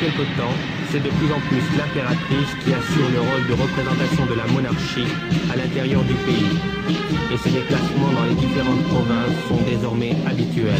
quelque temps, c'est de plus en plus l'impératrice qui assure le rôle de représentation de la monarchie à l'intérieur du pays. Et ses déplacements dans les différentes provinces sont désormais habituels.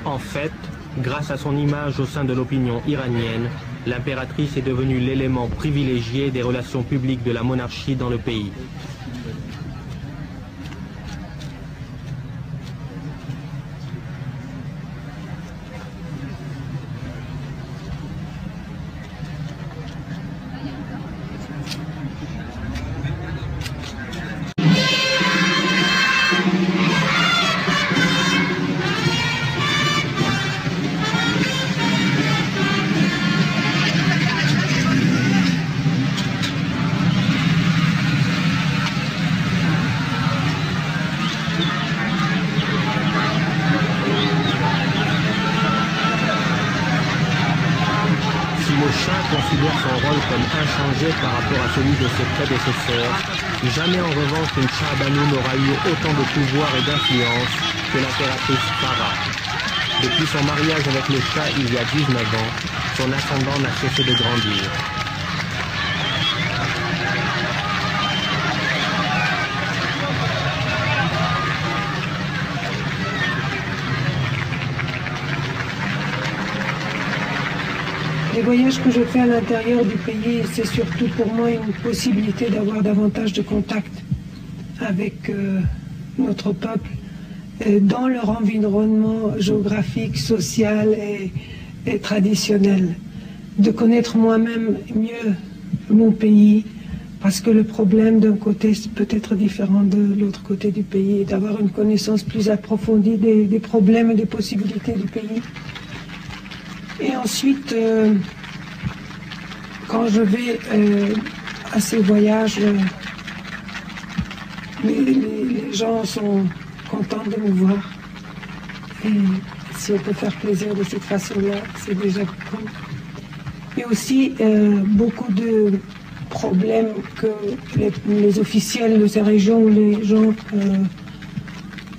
En fait, grâce à son image au sein de l'opinion iranienne, l'impératrice est devenue l'élément privilégié des relations publiques de la monarchie dans le pays. Considère son rôle comme inchangé par rapport à celui de ses prédécesseurs. Jamais en revanche une Shahbanou n'aura eu autant de pouvoir et d'influence que l'impératrice Farah. Depuis son mariage avec le Shah il y a 19 ans, son ascendant n'a cessé de grandir. Les voyages que je fais à l'intérieur du pays, c'est surtout pour moi une possibilité d'avoir davantage de contact avec notre peuple dans leur environnement géographique, social et traditionnel. De connaître moi-même mieux mon pays, parce que le problème d'un côté peut être différent de l'autre côté du pays, et d'avoir une connaissance plus approfondie des problèmes et des possibilités du pays. Et ensuite, quand je vais à ces voyages, les gens sont contents de me voir. Et si on peut faire plaisir de cette façon-là, c'est déjà cool. Et aussi, beaucoup de problèmes que les officiels de ces régions ou les gens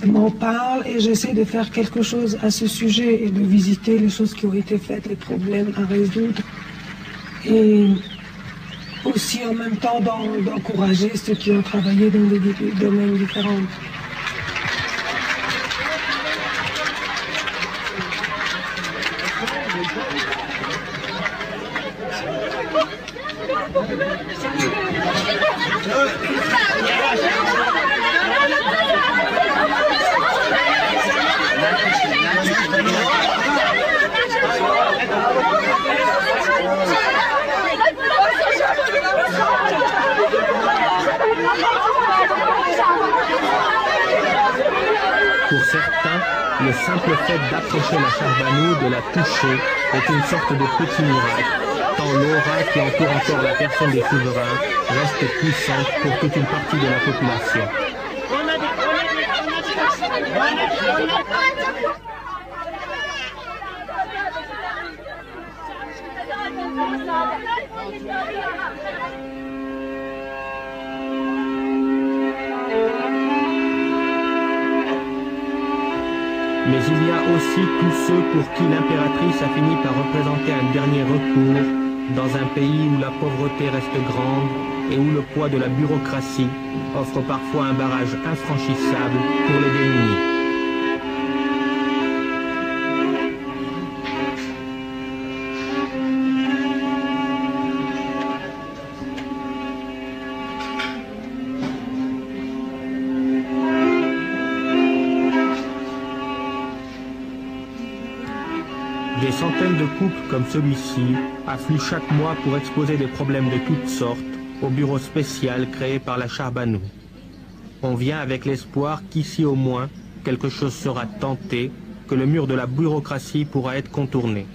m'en parle et j'essaie de faire quelque chose à ce sujet et de visiter les choses qui ont été faites, les problèmes à résoudre et aussi en même temps d'encourager ceux qui ont travaillé dans des domaines différents. Pour certains, le simple fait d'approcher la Shahbanou, de la toucher, est une sorte de petit miracle, tant l'aura qui entoure encore la personne des souverains reste puissante pour toute une partie de la population. Mais il y a aussi tous ceux pour qui l'impératrice a fini par représenter un dernier recours dans un pays où la pauvreté reste grande et où le poids de la bureaucratie offre parfois un barrage infranchissable pour les démunis. centaines de couples comme celui-ci affluent chaque mois pour exposer des problèmes de toutes sortes au bureau spécial créé par la Charbanout. On vient avec l'espoir qu'ici au moins, quelque chose sera tenté, que le mur de la bureaucratie pourra être contourné.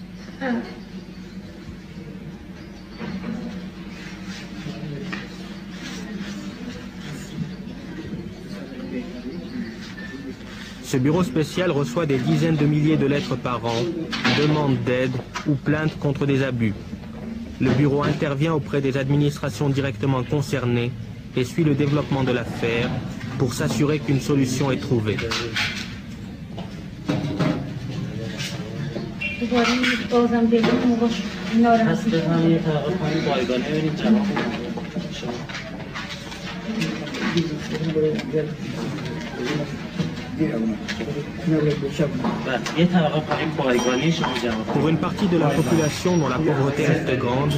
Ce bureau spécial reçoit des dizaines de milliers de lettres par an, demandes d'aide ou plaintes contre des abus. Le bureau intervient auprès des administrations directement concernées et suit le développement de l'affaire pour s'assurer qu'une solution est trouvée. Pour une partie de la population dont la pauvreté reste grande,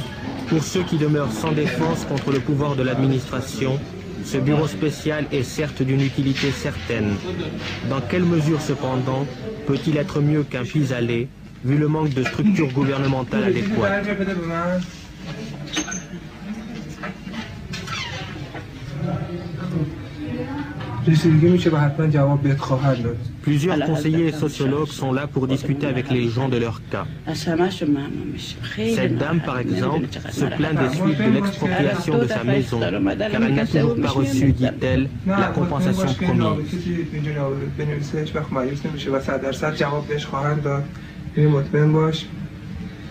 pour ceux qui demeurent sans défense contre le pouvoir de l'administration, ce bureau spécial est certes d'une utilité certaine. Dans quelle mesure cependant peut-il être mieux qu'un pis-aller, vu le manque de structures gouvernementales adéquates? Plusieurs conseillers et sociologues sont là pour discuter avec les gens de leur cas. Cette dame, par exemple, se plaint des suites de l'expropriation de sa maison, car elle n'a toujours pas reçu, dit-elle, la compensation promise.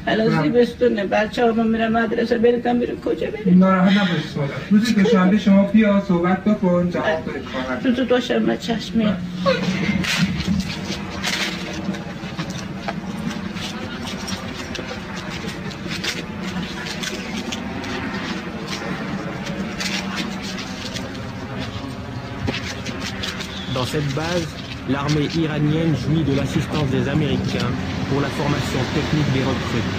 الازی بستونه بچه‌ها میرن مدرسه بریدن میره کجا بریم ناراحت نباشید روزی که شنبه شما بیا صحبت بکن جواب بده خواهر روز دوشنبه چشمی Dans cette base, l'armée iranienne jouit de l'assistance des Américains pour la formation technique des recrues.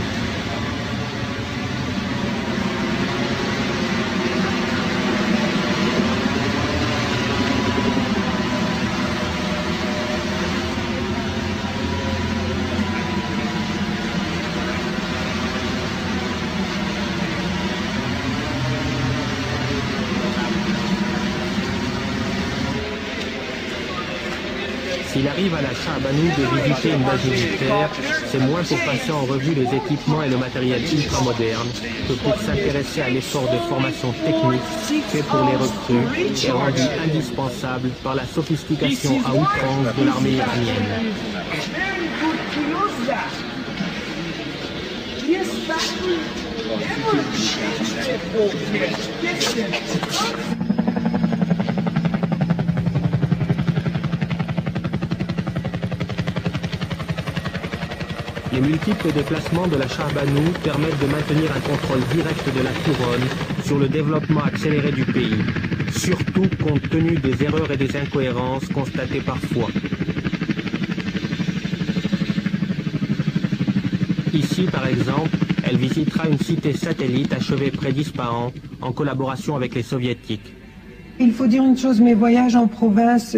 S'il arrive à la Charbanout de visiter une base militaire, c'est moins pour passer en revue les équipements et le matériel ultramoderne que pour s'intéresser à l'effort de formation technique fait pour les recrues et rendu indispensable par la sophistication à outrance de l'armée iranienne. Les multiples déplacements de la Charbanout permettent de maintenir un contrôle direct de la couronne sur le développement accéléré du pays, surtout compte tenu des erreurs et des incohérences constatées parfois. Ici, par exemple, elle visitera une cité satellite achevée près d'Ispahan en collaboration avec les soviétiques. Il faut dire une chose, mes voyages en province,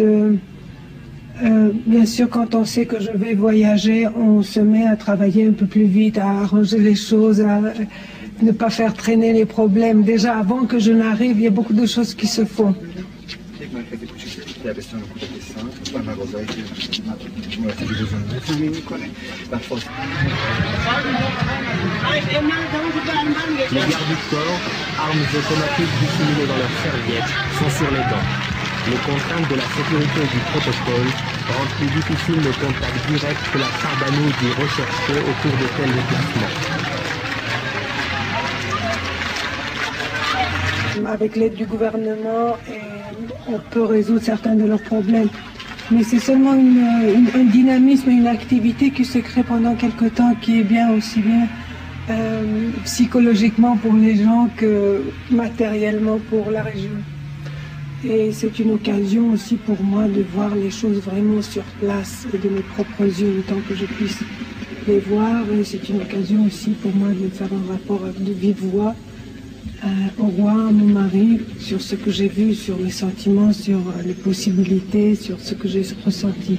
bien sûr, quand on sait que je vais voyager, on se met à travailler un peu plus vite, à arranger les choses, à ne pas faire traîner les problèmes. Déjà, avant que je n'arrive, il y a beaucoup de choses qui se font. Les gardes du corps, armes automatiques dissimulées dans leurs serviettes, sont sur les dents. Les contraintes de la sécurité et du protocole rendent plus difficile le contact direct que la Charbanout dit rechercher au cours de tels déplacements. Avec l'aide du gouvernement, on peut résoudre certains de leurs problèmes. Mais c'est seulement un dynamisme, une activité qui se crée pendant quelque temps, qui est bien aussi bien psychologiquement pour les gens que matériellement pour la région. Et c'est une occasion aussi pour moi de voir les choses vraiment sur place et de mes propres yeux, autant que je puisse les voir. Et c'est une occasion aussi pour moi de faire un rapport de vive voix au roi, à mon mari, sur ce que j'ai vu, sur mes sentiments, sur les possibilités, sur ce que j'ai ressenti.